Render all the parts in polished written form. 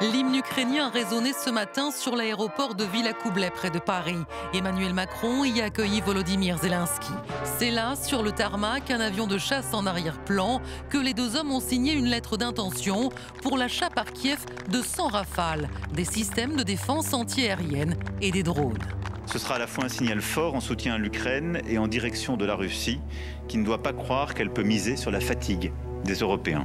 L'hymne ukrainien résonnait ce matin sur l'aéroport de Villacoublay près de Paris. Emmanuel Macron y a accueilli Volodymyr Zelensky. C'est là, sur le tarmac, un avion de chasse en arrière-plan, que les deux hommes ont signé une lettre d'intention pour l'achat par Kiev de 100 Rafales, des systèmes de défense antiaérienne et des drones. Ce sera à la fois un signal fort en soutien à l'Ukraine et en direction de la Russie, qui ne doit pas croire qu'elle peut miser sur la fatigue des Européens.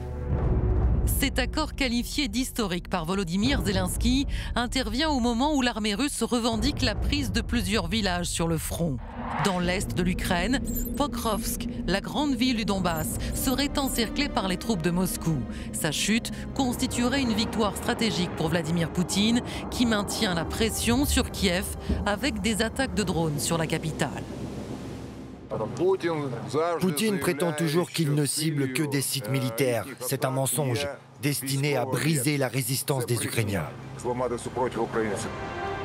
Cet accord qualifié d'historique par Volodymyr Zelensky intervient au moment où l'armée russe revendique la prise de plusieurs villages sur le front. Dans l'est de l'Ukraine, Pokrovsk, la grande ville du Donbass, serait encerclée par les troupes de Moscou. Sa chute constituerait une victoire stratégique pour Vladimir Poutine, qui maintient la pression sur Kiev avec des attaques de drones sur la capitale. Poutine prétend toujours qu'il ne cible que des sites militaires. C'est un mensonge destiné à briser la résistance des Ukrainiens.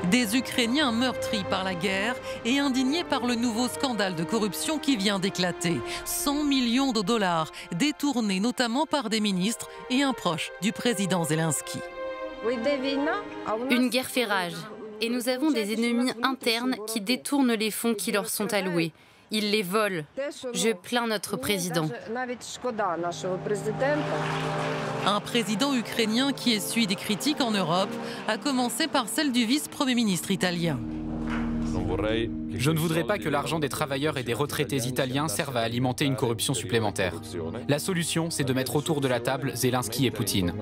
Des Ukrainiens meurtris par la guerre et indignés par le nouveau scandale de corruption qui vient d'éclater. 100 millions de dollars détournés notamment par des ministres et un proche du président Zelensky. Une guerre fait rage. Et nous avons des ennemis internes qui détournent les fonds qui leur sont alloués. Ils les volent. Je plains notre président. Un président ukrainien qui essuie des critiques en Europe, à commencer par celle du vice-premier ministre italien. Je ne voudrais pas que l'argent des travailleurs et des retraités italiens serve à alimenter une corruption supplémentaire. La solution, c'est de mettre autour de la table Zelensky et Poutine.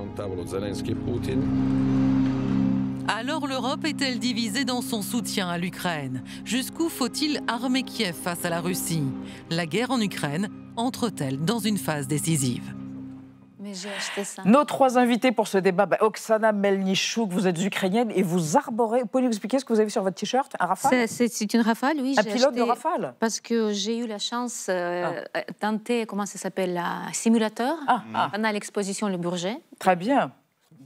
Alors l'Europe est-elle divisée dans son soutien à l'Ukraine? Jusqu'où faut-il armer Kiev face à la Russie? La guerre en Ukraine entre-t-elle dans une phase décisive? Nos trois invités pour ce débat, Oksana Melnichouk, vous êtes ukrainienne et vous arborez. Vous pouvez nous expliquer ce que vous avez sur votre t-shirt? Un Rafale? C'est une Rafale, oui. Un pilote de Rafale? Parce que j'ai eu la chance de tenter, comment ça s'appelle, un simulateur pendant l'exposition Le Bourget. Très bien.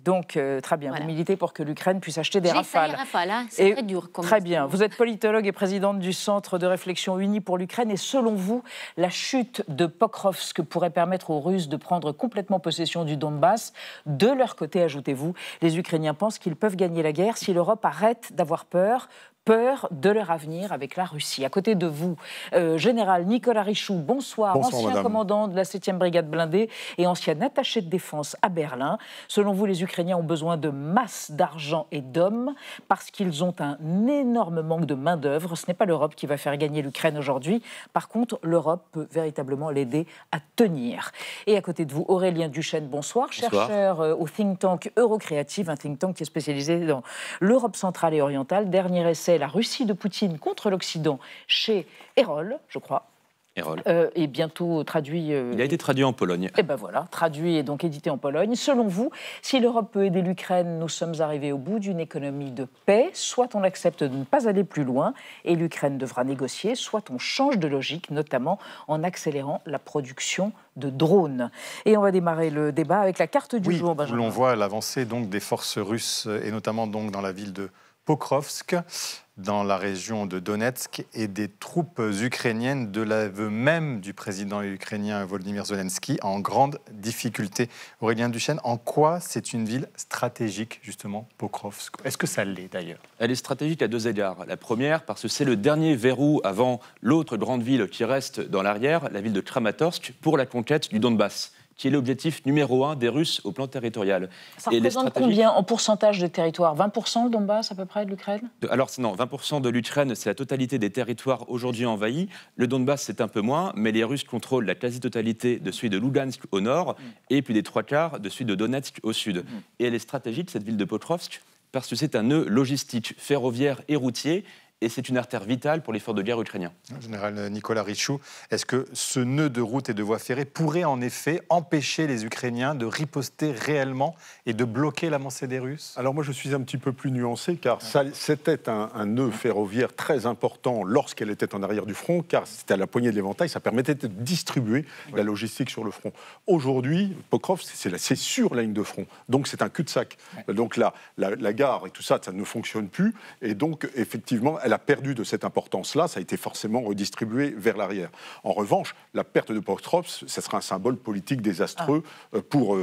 Donc, très bien, voilà. Vous militez pour que l'Ukraine puisse acheter des Rafales. J'ai Rafale, hein. C'est très dur. Très bien. Vous êtes politologue et présidente du Centre de réflexion uni pour l'Ukraine. Et selon vous, la chute de Pokrovsk pourrait permettre aux Russes de prendre complètement possession du Donbass. De leur côté, ajoutez-vous, les Ukrainiens pensent qu'ils peuvent gagner la guerre si l'Europe arrête d'avoir peur de leur avenir avec la Russie. À côté de vous, général Nicolas Richoux, bonsoir, ancien madame. Commandant de la 7e brigade blindée et ancien attaché de défense à Berlin. Selon vous, les Ukrainiens ont besoin de masse d'argent et d'hommes parce qu'ils ont un énorme manque de main-d'œuvre. Ce n'est pas l'Europe qui va faire gagner l'Ukraine aujourd'hui. Par contre, l'Europe peut véritablement l'aider à tenir. Et à côté de vous, Aurélien Duchesne, bonsoir, chercheur au think tank Eurocréative, un think tank qui est spécialisé dans l'Europe centrale et orientale. Dernier essai, la Russie de Poutine contre l'Occident chez Erol, je crois. Erol. Et bientôt traduit... Il a été traduit en Pologne. Et ben voilà, traduit et donc édité en Pologne. Selon vous, si l'Europe peut aider l'Ukraine, nous sommes arrivés au bout d'une économie de paix. Soit on accepte de ne pas aller plus loin et l'Ukraine devra négocier, soit on change de logique, notamment en accélérant la production de drones. Et on va démarrer le débat avec la carte du jour, Benjamin. Où l'on voit l'avancée donc des forces russes et notamment donc dans la ville de Pokrovsk, dans la région de Donetsk, et des troupes ukrainiennes, de l'aveu même du président ukrainien Volodymyr Zelensky, en grande difficulté. Aurélien Duchesne, en quoi c'est une ville stratégique, justement, Pokrovsk? Est-ce que ça l'est, d'ailleurs? Elle est stratégique à deux égards. La première, parce que c'est le dernier verrou avant l'autre grande ville qui reste dans l'arrière, la ville de Kramatorsk, pour la conquête du Donbass, qui est l'objectif numéro 1 des Russes au plan territorial. Ça représente combien en pourcentage de territoire? 20% le Donbass à peu près de l'Ukraine? Alors non, 20% de l'Ukraine, c'est la totalité des territoires aujourd'hui envahis. Le Donbass, c'est un peu moins, mais les Russes contrôlent la quasi-totalité de celui de Lugansk au nord et puis des 3/4 de celui de Donetsk au sud. Et elle est stratégique, cette ville de Pokrovsk, parce que c'est un nœud logistique, ferroviaire et routier, et c'est une artère vitale pour l'effort de guerre ukrainien. Général Nicolas Richoux, est-ce que ce nœud de route et de voie ferrée pourrait en effet empêcher les Ukrainiens de riposter réellement et de bloquer l'avancée des Russes? Alors moi je suis un petit peu plus nuancé, car c'était un nœud ferroviaire très important lorsqu'elle était en arrière du front, car c'était à la poignée de l'éventail, ça permettait de distribuer la logistique sur le front. Aujourd'hui, Pokrovsk, c'est sur la ligne de front, donc c'est un cul-de-sac. Donc la gare et tout ça, ça ne fonctionne plus, et donc effectivement, elle a perdu de cette importance-là, ça a été forcément redistribué vers l'arrière. En revanche, la perte de Pokrovsk, ça sera un symbole politique désastreux pour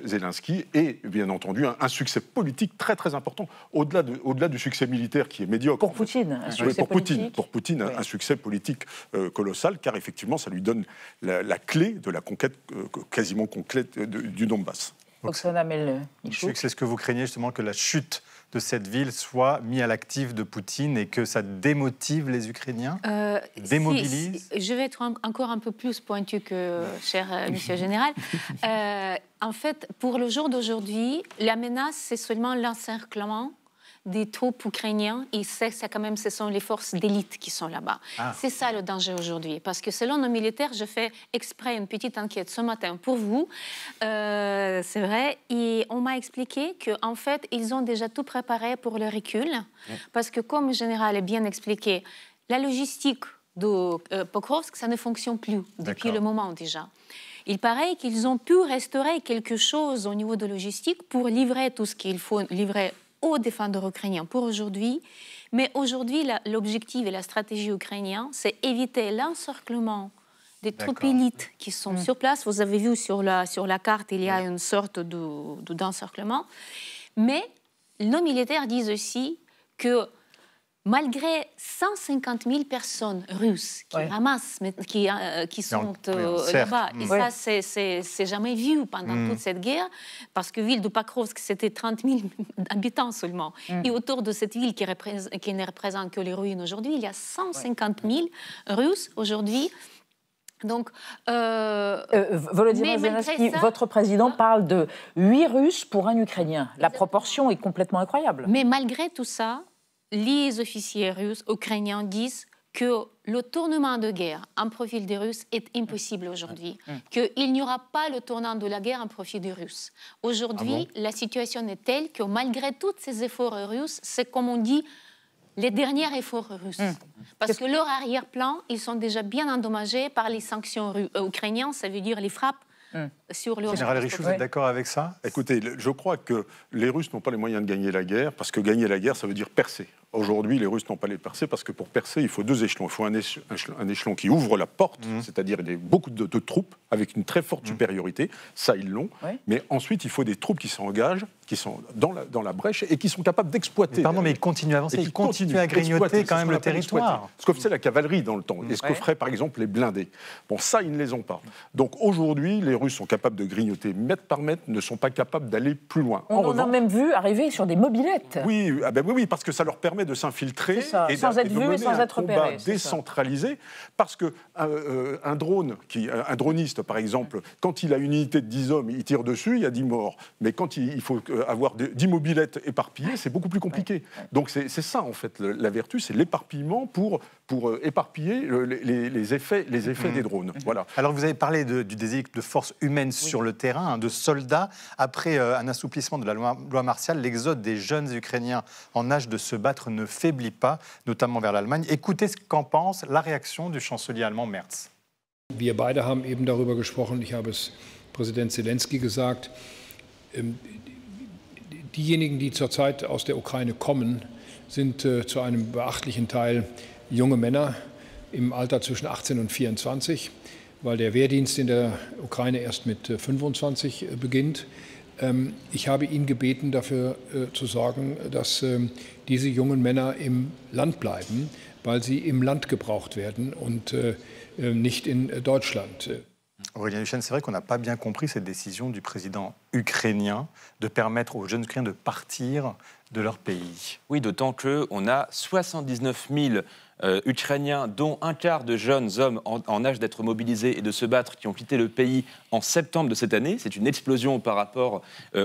Zelensky et, bien entendu, un succès politique très très important, au-delà du succès militaire qui est médiocre. Pour Poutine, un succès politique. Pour Poutine, un succès politique colossal, car effectivement, ça lui donne la clé de la conquête, quasiment complète du Donbass. C'est ce que vous craignez justement, que la chute de cette ville soit mise à l'actif de Poutine et que ça démotive les Ukrainiens, démobilise. Je vais être encore un peu plus pointu que cher monsieur général. En fait, pour le jour d'aujourd'hui, la menace, c'est seulement l'encerclement des troupes ukrainiennes, et quand même, ce sont les forces d'élite qui sont là-bas. C'est ça le danger aujourd'hui, parce que selon nos militaires, je fais exprès une petite enquête ce matin pour vous, c'est vrai, et on m'a expliqué qu'en fait, ils ont déjà tout préparé pour le recul, parce que comme le général a bien expliqué, la logistique de Pokrovsk, ça ne fonctionne plus depuis le moment déjà. Il paraît qu'ils ont pu restaurer quelque chose au niveau de logistique pour livrer tout ce qu'il faut livrer aux défenseurs ukrainiens pour aujourd'hui. Mais aujourd'hui, l'objectif et la stratégie ukrainienne, c'est éviter l'encerclement des troupes élites qui sont sur place. Vous avez vu sur la carte, il y a une sorte d'encerclement. Mais nos militaires disent aussi que malgré 150 000 personnes russes qui ramassent, qui sont là-bas, et ça, c'est jamais vu pendant toute cette guerre, parce que la ville de Pokrovsk, c'était 30 000 habitants seulement. Et autour de cette ville qui ne représente que les ruines aujourd'hui, il y a 150 000 Russes aujourd'hui. Donc, Volodymyr Zelensky, votre président parle de 8 Russes pour un Ukrainien. La proportion est complètement incroyable. Mais malgré tout ça, les officiers russes, ukrainiens disent que le tournement de guerre en profil des Russes est impossible aujourd'hui, qu'il n'y aura pas le tournant de la guerre en profit des Russes. Aujourd'hui, la situation est telle que malgré tous ces efforts russes, c'est comme on dit, les derniers efforts russes. Parce que leur arrière-plan, ils sont déjà bien endommagés par les sanctions ukrainiennes, ça veut dire les frappes sur le... Général Richoux, vous êtes d'accord avec ça? Écoutez, je crois que les Russes n'ont pas les moyens de gagner la guerre, parce que gagner la guerre, ça veut dire percer. Aujourd'hui, les Russes n'ont pas les percer, parce que pour percer, il faut 2 échelons. Il faut un échelon qui ouvre la porte, c'est-à-dire beaucoup de troupes, avec une très forte supériorité, ça ils l'ont, mais ensuite il faut des troupes qui s'engagent, qui sont dans la brèche et qui sont capables d'exploiter. Pardon, mais ils continuent à avancer, ils continuent à grignoter quand même le territoire. Ce que faisait la cavalerie dans le temps, et ce que feraient par exemple les blindés. Bon, ça, ils ne les ont pas. Donc aujourd'hui, les Russes sont capables de grignoter mètre par mètre, ne sont pas capables d'aller plus loin. On a même vu arriver sur des mobilettes. Oui, parce que ça leur permet de s'infiltrer et sans être vu et sans être repéré. Décentralisé, parce que un droniste, par exemple, quand il a une unité de 10 hommes, il tire dessus, il y a 10 morts. Mais quand il faut avoir 10 mobilettes éparpillées, c'est beaucoup plus compliqué. Donc c'est ça, en fait, la vertu, c'est l'éparpillement pour éparpiller les effets des drones. Voilà. Alors vous avez parlé du désir de force humaine sur le terrain, de soldats. Après un assouplissement de la loi martiale, l'exode des jeunes Ukrainiens en âge de se battre ne faiblit pas, notamment vers l'Allemagne. Écoutez ce qu'en pense la réaction du chancelier allemand Merz. Wir beide haben eben darüber gesprochen, ich habe es Präsident Zelensky gesagt, diejenigen, die zurzeit aus der Ukraine kommen, sind zu einem beachtlichen Teil junge Männer im Alter zwischen 18 und 24, weil der Wehrdienst in der Ukraine erst mit 25 beginnt. Ich habe ihn gebeten, dafür zu sorgen, dass diese jungen Männer im Land bleiben, weil sie im Land gebraucht werden und nicht in Deutschland. Aurélien Duchesne, c'est vrai qu'on n'a pas bien compris cette décision du président ukrainien de permettre aux jeunes Ukrainiens de partir de leur pays. Oui, d'autant qu'on a 79 000 Ukrainiens, dont un quart de jeunes hommes en âge d'être mobilisés et de se battre, qui ont quitté le pays en septembre de cette année. C'est une explosion par rapport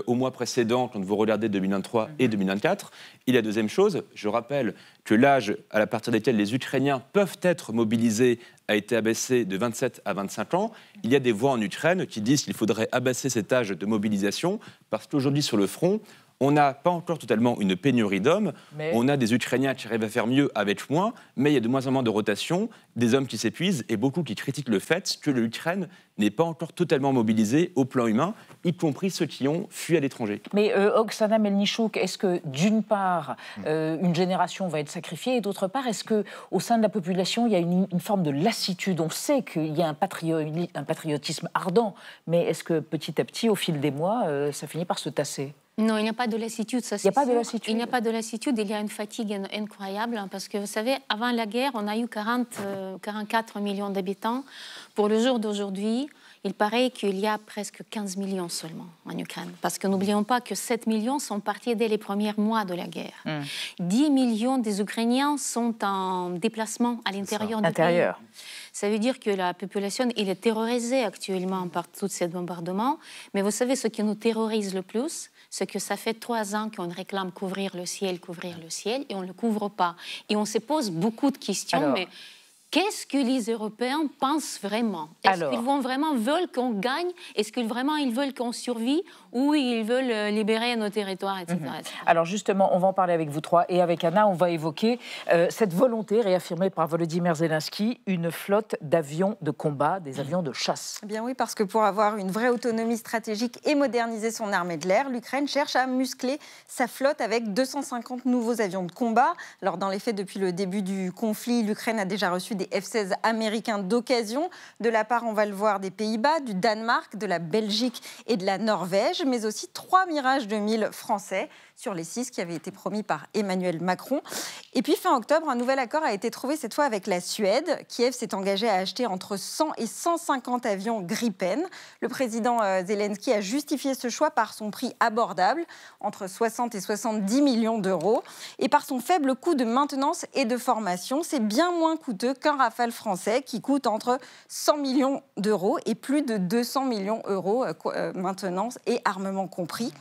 au mois précédent, quand vous regardez 2023 et 2024. Et la deuxième chose, je rappelle que l'âge à partir duquel les Ukrainiens peuvent être mobilisés a été abaissé de 27 à 25 ans. Il y a des voix en Ukraine qui disent qu'il faudrait abaisser cet âge de mobilisation, parce qu'aujourd'hui sur le front, On n'a pas encore totalement une pénurie d'hommes. On a des Ukrainiens qui arrivent à faire mieux avec moins, mais il y a de moins en moins de rotation, des hommes qui s'épuisent et beaucoup qui critiquent le fait que l'Ukraine n'est pas encore totalement mobilisée au plan humain, y compris ceux qui ont fui à l'étranger. Mais Oksana Melnichouk, est-ce que d'une part, une génération va être sacrifiée et d'autre part, est-ce qu'au sein de la population, il y a une forme de lassitude? On sait qu'il y a un patriotisme ardent, mais est-ce que petit à petit, au fil des mois, ça finit par se tasser? Non, il n'y a pas de lassitude, ça c'est sûr. Il n'y a pas de lassitude, il y a une fatigue incroyable, hein, parce que vous savez, avant la guerre, on a eu 44 millions d'habitants. Pour le jour d'aujourd'hui, il paraît qu'il y a presque 15 millions seulement en Ukraine. Parce que n'oublions pas que 7 millions sont partis dès les premiers mois de la guerre. 10 millions des Ukrainiens sont en déplacement à l'intérieur du pays. Ça veut dire que la population elle est terrorisée actuellement par tous ces bombardements. Mais vous savez, ce qui nous terrorise le plus, c'est que ça fait 3 ans qu'on réclame couvrir le ciel, et on ne le couvre pas. Et on se pose beaucoup de questions, alors, mais qu'est-ce que les Européens pensent vraiment? Est-ce qu'ils veulent qu'on gagne? Est-ce qu'ils veulent qu'on survive? Ou ils veulent libérer nos territoires, etc., etc. Alors justement, on va en parler avec vous trois et avec Anna. On va évoquer cette volonté réaffirmée par Volodymyr Zelensky, une flotte d'avions de combat, des avions de chasse. Eh bien oui, parce que pour avoir une vraie autonomie stratégique et moderniser son armée de l'air, l'Ukraine cherche à muscler sa flotte avec 250 nouveaux avions de combat. Alors dans les faits, depuis le début du conflit, l'Ukraine a déjà reçu des F-16 américains d'occasion, de la part, on va le voir, des Pays-Bas, du Danemark, de la Belgique et de la Norvège, mais aussi 3 Mirage 2000 français sur les 6 qui avaient été promis par Emmanuel Macron. Et puis fin octobre, un nouvel accord a été trouvé cette fois avec la Suède. Kiev s'est engagé à acheter entre 100 et 150 avions Gripen. Le président Zelensky a justifié ce choix par son prix abordable, entre 60 et 70 millions d'euros, et par son faible coût de maintenance et de formation. C'est bien moins coûteux qu'un Rafale français qui coûte entre 100 millions d'euros et plus de 200 millions d'euros, maintenance et armement compris.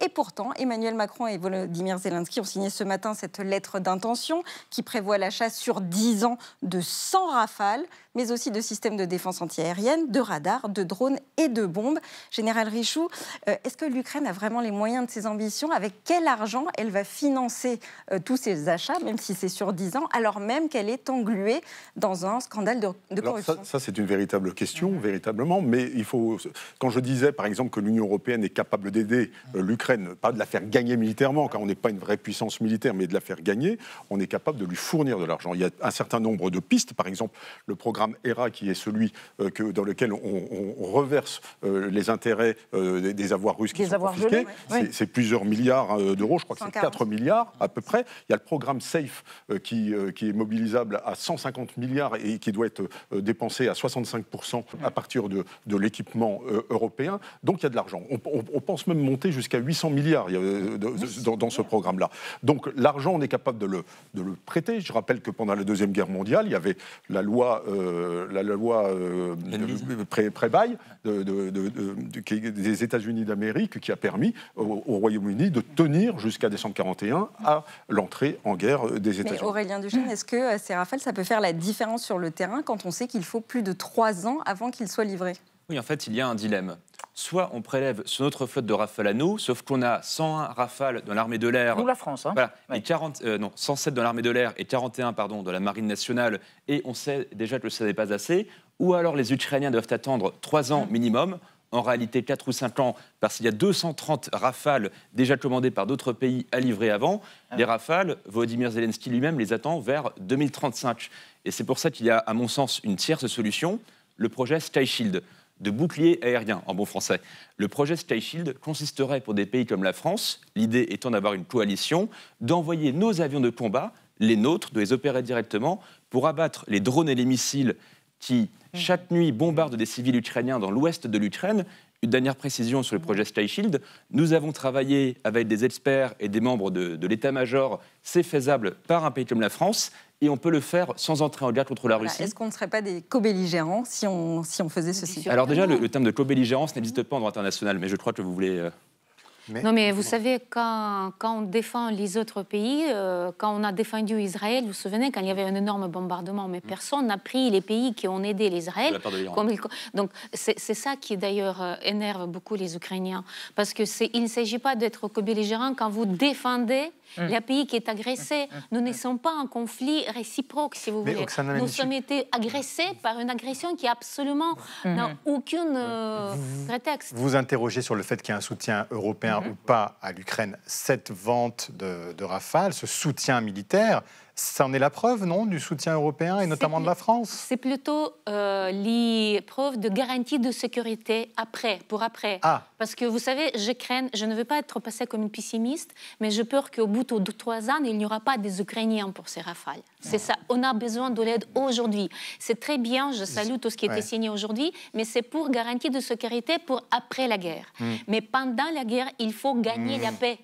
Et pourtant, Emmanuel Macron et Volodymyr Zelensky ont signé ce matin cette lettre d'intention qui prévoit l'achat sur 10 ans de 100 Rafales, mais aussi de systèmes de défense antiaérienne, de radars, de drones et de bombes. Général Richoux, est-ce que l'Ukraine a vraiment les moyens de ses ambitions? Avec quel argent elle va financer tous ces achats, même si c'est sur 10 ans, alors même qu'elle est engluée dans un scandale de corruption? Ça, c'est une véritable question, véritablement. Mais il faut, quand je disais, par exemple, que l'Union européenne est capable d'aider l'Ukraine, pas de la faire gagner militairement, car on n'est pas une vraie puissance militaire, mais de la faire gagner, on est capable de lui fournir de l'argent. Il y a un certain nombre de pistes, par exemple, le programme ERA, qui est celui dans lequel on reverse les intérêts des avoirs russes qui sont confisqués. C'est plusieurs milliards d'euros, je crois que c'est 4 milliards à peu près. Il y a le programme SAFE qui est mobilisable à 150 milliards et qui doit être dépensé à 65% à partir de l'équipement européen. Donc il y a de l'argent. On pense même monter jusqu'à 800 milliards dans ce programme-là. Donc l'argent, on est capable de le prêter. Je rappelle que pendant la Deuxième Guerre mondiale, il y avait la loi pré-bail des États-Unis d'Amérique qui a permis au Royaume-Uni de tenir jusqu'à décembre 1941 à l'entrée en guerre des États-Unis. Mais Aurélien Duchesne, est-ce que ces Rafales, ça peut faire la différence sur le terrain quand on sait qu'il faut plus de 3 ans avant qu'ils soient livrés? Oui, en fait, il y a un dilemme. Soit on prélève sur notre flotte de Rafale à nous, sauf qu'on a 101 Rafales dans l'armée de l'air. Nous, la France. Hein. Voilà, et 107 dans l'armée de l'air et 41 dans la marine nationale, et on sait déjà que ça n'est pas assez. Ou alors les Ukrainiens doivent attendre 3 ans minimum, en réalité 4 ou 5 ans, parce qu'il y a 230 Rafales déjà commandés par d'autres pays à livrer avant. Les Rafales, Volodymyr Zelensky lui-même les attend vers 2035. Et c'est pour ça qu'il y a, à mon sens, une tierce solution, le projet Sky Shield, de bouclier aérien en bon français. Le projet Sky Shield consisterait pour des pays comme la France, l'idée étant d'avoir une coalition, d'envoyer nos avions de combat, les nôtres, de les opérer directement pour abattre les drones et les missiles qui, chaque nuit, bombardent des civils ukrainiens dans l'ouest de l'Ukraine. Une dernière précision sur le projet Sky Shield. Nous avons travaillé avec des experts et des membres de l'état-major. C'est faisable par un pays comme la France. Et on peut le faire sans entrer en guerre contre la Russie. Est-ce qu'on ne serait pas des co-belligérants si on faisait ceci? Alors déjà, le terme de co-belligérance n'existe pas en droit international, mais je crois que vous voulez... Non, mais vous savez, quand on défend les autres pays, quand on a défendu Israël, vous vous souvenez, quand il y avait un énorme bombardement, mais personne n'a pris les pays qui ont aidé l'Israël. Donc, c'est ça qui, d'ailleurs, énerve beaucoup les Ukrainiens. Parce qu'il ne s'agit pas d'être co-belligérant quand vous défendez le pays qui est agressé. Nous ne sommes pas en conflit réciproque, si vous voulez. Nous sommes été agressés par une agression qui absolument n'a aucun prétexte. Vous interrogez sur le fait qu'il y a un soutien européen ou pas à l'Ukraine. Cette vente de Rafale, ce soutien militaire, ça en est la preuve, non, du soutien européen et notamment de la France? C'est plutôt les preuves de garantie de sécurité pour après. Parce que vous savez, je ne veux pas être passée comme une pessimiste, mais je peur qu'au bout de 3 ans, il n'y aura pas des Ukrainiens pour ces Rafales. C'est ça, on a besoin de l'aide aujourd'hui. C'est très bien, je salue tout ce qui a été signé aujourd'hui, mais c'est pour garantie de sécurité pour après la guerre. Mais pendant la guerre, il faut gagner la paix.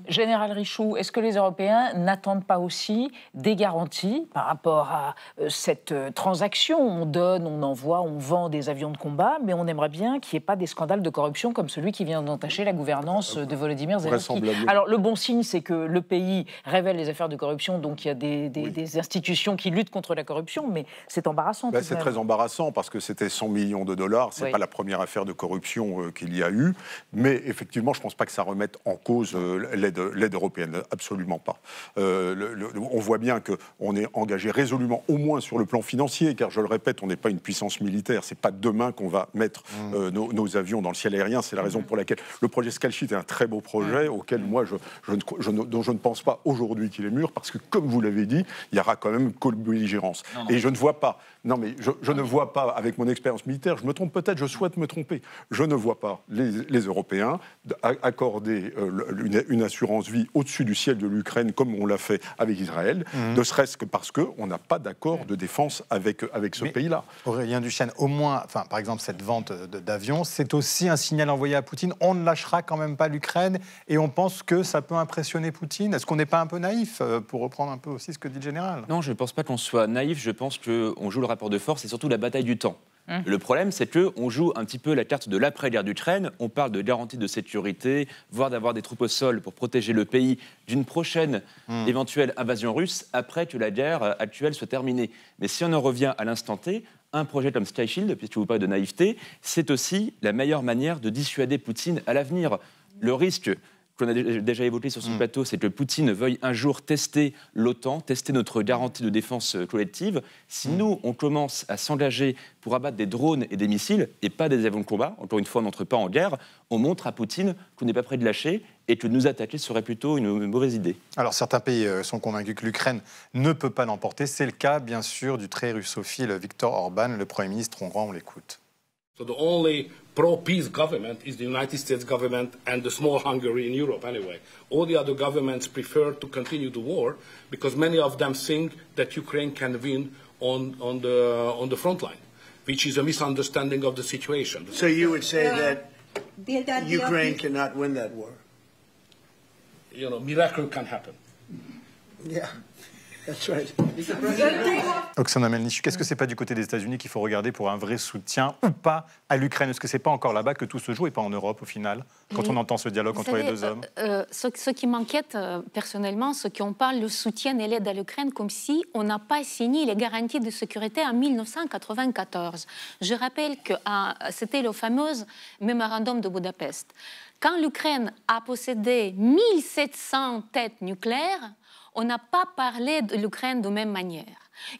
Général Richoux, est-ce que les Européens n'attendent pas aussi des garanties par rapport à cette transaction? On donne, on envoie, on vend des avions de combat, mais on aimerait bien qu'il n'y ait pas des scandales de corruption comme celui qui vient d'entacher la gouvernance de Volodymyr Zelensky. Alors le bon signe, c'est que le pays révèle les affaires de corruption, donc il y a des institutions qui luttent contre la corruption, mais c'est embarrassant. C'est très embarrassant parce que c'était 100 millions de dollars, c'est pas la première affaire de corruption qu'il y a eu, mais effectivement, je ne pense pas que ça remette en cause l'aide européenne, absolument pas. On voit bien qu'on est engagé résolument, au moins sur le plan financier, car je le répète, on n'est pas une puissance militaire, c'est pas demain qu'on va mettre nos avions dans le ciel aérien, c'est la raison pour laquelle le projet Scalchit est un très beau projet, auquel moi, dont je ne pense pas aujourd'hui qu'il est mûr, parce que, comme vous l'avez dit, il y aura quand même co-belligérance. Et je ne vois pas, je ne vois pas, avec mon expérience militaire, je me trompe peut-être, je souhaite me tromper, je ne vois pas les Européens accorder une assurance vie au-dessus du ciel de l'Ukraine comme on l'a fait avec Israël, ne serait-ce que parce qu'on n'a pas d'accord de défense avec ce pays-là. Aurélien Duchesne, au moins, par exemple, cette vente d'avions, c'est aussi un signal envoyé à Poutine. On ne lâchera quand même pas l'Ukraine et on pense que ça peut impressionner Poutine. Est-ce qu'on n'est pas un peu naïf, pour reprendre un peu aussi ce que dit le général? Non, je ne pense pas qu'on soit naïf. Je pense qu'on joue le rapport de force et surtout la bataille du temps. Le problème, c'est qu'on joue un petit peu la carte de l'après-guerre d'Ukraine. On parle de garantie de sécurité, voire d'avoir des troupes au sol pour protéger le pays d'une prochaine éventuelle invasion russe après que la guerre actuelle soit terminée. Mais si on en revient à l'instant T, un projet comme Sky Shield, puisque vous parlez de naïveté, c'est aussi la meilleure manière de dissuader Poutine à l'avenir. Le risque qu'on a déjà évoqué sur ce plateau, c'est que Poutine veuille un jour tester l'OTAN, tester notre garantie de défense collective. Si nous, on commence à s'engager pour abattre des drones et des missiles, et pas des avions de combat, encore une fois, on n'entre pas en guerre, on montre à Poutine qu'on n'est pas prêt de lâcher et que nous attaquer serait plutôt une mauvaise idée. Alors, certains pays sont convaincus que l'Ukraine ne peut pas l'emporter. C'est le cas, bien sûr, du très russophile Viktor Orban, le Premier ministre hongrois. On l'écoute. So the only pro-peace government is the United States government and the small Hungary in Europe anyway. All the other governments prefer to continue the war because many of them think that Ukraine can win on the front line, which is a misunderstanding of the situation. So you would say that Ukraine cannot win that war? You know, miracle can happen. Yeah. That's right. Oksana Melnichuk, est-ce que c'est pas du côté des États-Unis qu'il faut regarder pour un vrai soutien ou pas à l'Ukraine? Est-ce que c'est pas encore là-bas que tout se joue et pas en Europe au final, quand on entend ce dialogue entre les deux hommes? Ce qui m'inquiète personnellement, c'est qu'on parle de soutien et l'aide à l'Ukraine comme si on n'a pas signé les garanties de sécurité en 1994. Je rappelle que c'était le fameux mémorandum de Budapest. Quand l'Ukraine a possédé 1700 têtes nucléaires, on n'a pas parlé de l'Ukraine de la même manière.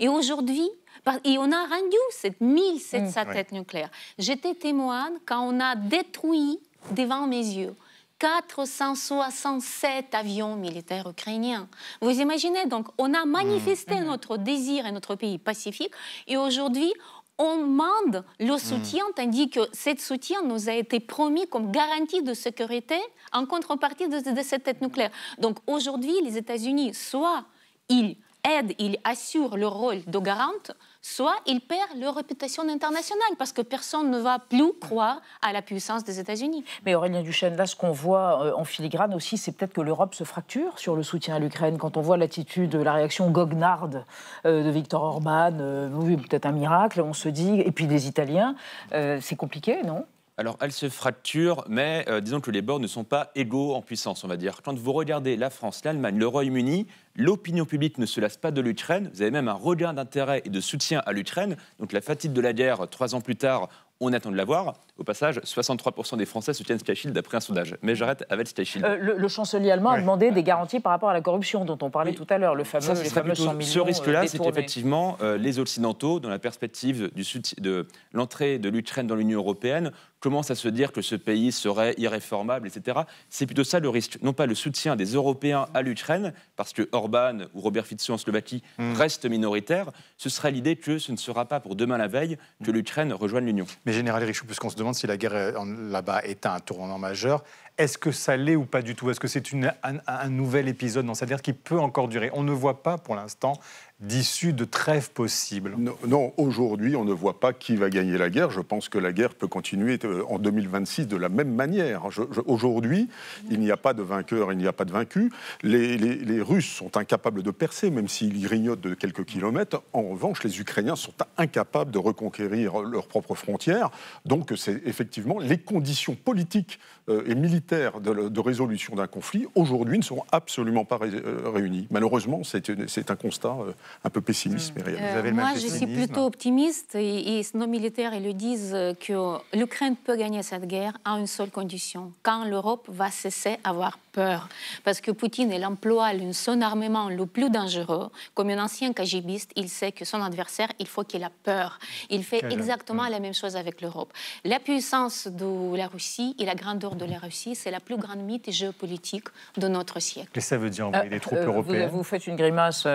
Et aujourd'hui, on a rendu ces 1700 têtes nucléaires. J'étais témoin quand on a détruit devant mes yeux 467 avions militaires ukrainiens. Vous imaginez, donc, on a manifesté notre désir et notre pays pacifique, et aujourd'hui, on demande le soutien, tandis que ce soutien nous a été promis comme garantie de sécurité en contrepartie de cette tête nucléaire. Donc aujourd'hui, les États-Unis, soit ils aident, ils assurent le rôle de garante, soit ils perdent leur réputation internationale, parce que personne ne va plus croire à la puissance des États-Unis. Mais Aurélien Duchesne, là, ce qu'on voit en filigrane aussi, c'est peut-être que l'Europe se fracture sur le soutien à l'Ukraine. Quand on voit l'attitude, la réaction goguenarde de Viktor Orban, oui, peut-être un miracle, on se dit, et puis des Italiens, c'est compliqué, non ? Alors, elle se fracture, mais disons que les bords ne sont pas égaux en puissance, on va dire. Quand vous regardez la France, l'Allemagne, le Royaume-Uni, l'opinion publique ne se lasse pas de l'Ukraine. Vous avez même un regain d'intérêt et de soutien à l'Ukraine. Donc, la fatigue de la guerre, 3 ans plus tard, on attend de la voir. Au passage, 63% des Français soutiennent Sky Shield d'après un sondage. Mais j'arrête avec Sky Shield. Le chancelier allemand a demandé des garanties par rapport à la corruption dont on parlait tout à l'heure, les fameux 100 millions. Ce risque-là, c'est qu'effectivement, les Occidentaux, dans la perspective de l'entrée de l'Ukraine dans l'Union européenne, commencent à se dire que ce pays serait irréformable, etc. C'est plutôt ça le risque. Non pas le soutien des Européens à l'Ukraine, parce que Orban ou Robert Fico en Slovaquie restent minoritaires. Ce sera l'idée que ce ne sera pas pour demain la veille que l'Ukraine rejoigne l'Union. Mais Général Richoux, puisqu'on se demande si la guerre là-bas est un tournant majeur, est-ce que ça l'est ou pas du tout? Est-ce que c'est un nouvel épisode dans cette guerre qui peut encore durer? On ne voit pas pour l'instant d'issue de trêve possible. Non, aujourd'hui, on ne voit pas qui va gagner la guerre. Je pense que la guerre peut continuer en 2026 de la même manière. Aujourd'hui, il n'y a pas de vainqueur, il n'y a pas de vaincu. Les Russes sont incapables de percer, même s'ils grignotent de quelques kilomètres. En revanche, les Ukrainiens sont incapables de reconquérir leurs propres frontières. Donc, c'est effectivement les conditions politiques et militaires de résolution d'un conflit, aujourd'hui, ne sont absolument pas réunies. Malheureusement, c'est un constat un peu pessimiste, mais réel. Moi, je suis plutôt optimiste et nos militaires ils le disent que l'Ukraine peut gagner cette guerre à une seule condition, quand l'Europe va cesser d'avoir peur. Parce que Poutine, il emploie son armement le plus dangereux. Comme un ancien KGBiste, il sait que son adversaire, il faut qu'il ait peur. Il fait exactement la même chose avec l'Europe. La puissance de la Russie et la grandeur de la Russie, c'est la plus grande mythe géopolitique de notre siècle. Et ça veut dire envoyer des troupes européennes? Vous faites une grimace.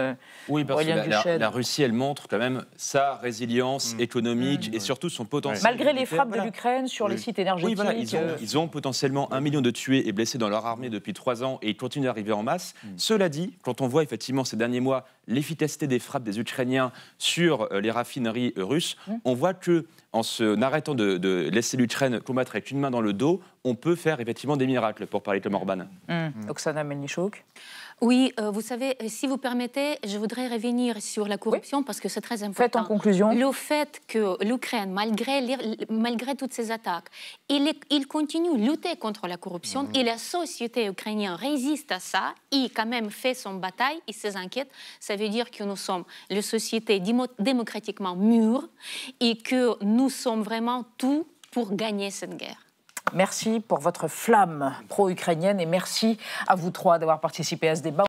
Oui, parce que la Russie, elle montre quand même sa résilience économique et surtout son potentiel. Malgré les frappes de l'Ukraine sur les sites énergétiques. Oui, ils ont potentiellement 1 million de tués et blessés dans leur armée depuis 3 ans et ils continuent d'arriver en masse. Cela dit, quand on voit effectivement ces derniers mois l'efficacité des frappes des Ukrainiens sur les raffineries russes, on voit que en arrêtant de laisser l'Ukraine combattre avec une main dans le dos, on peut faire effectivement des miracles, pour parler comme Orban. Oksana Melnichouk. Oui, vous savez, si vous permettez, je voudrais revenir sur la corruption parce que c'est très important. Faites en conclusion. Le fait que l'Ukraine, malgré toutes ces attaques, il continue de lutter contre la corruption et la société ukrainienne résiste à ça et quand même fait son bataille et ses enquêtes. Ça veut dire que nous sommes une société démocratiquement mûre et que nous sommes vraiment tout pour gagner cette guerre. Merci pour votre flamme pro-ukrainienne et merci à vous trois d'avoir participé à ce débat.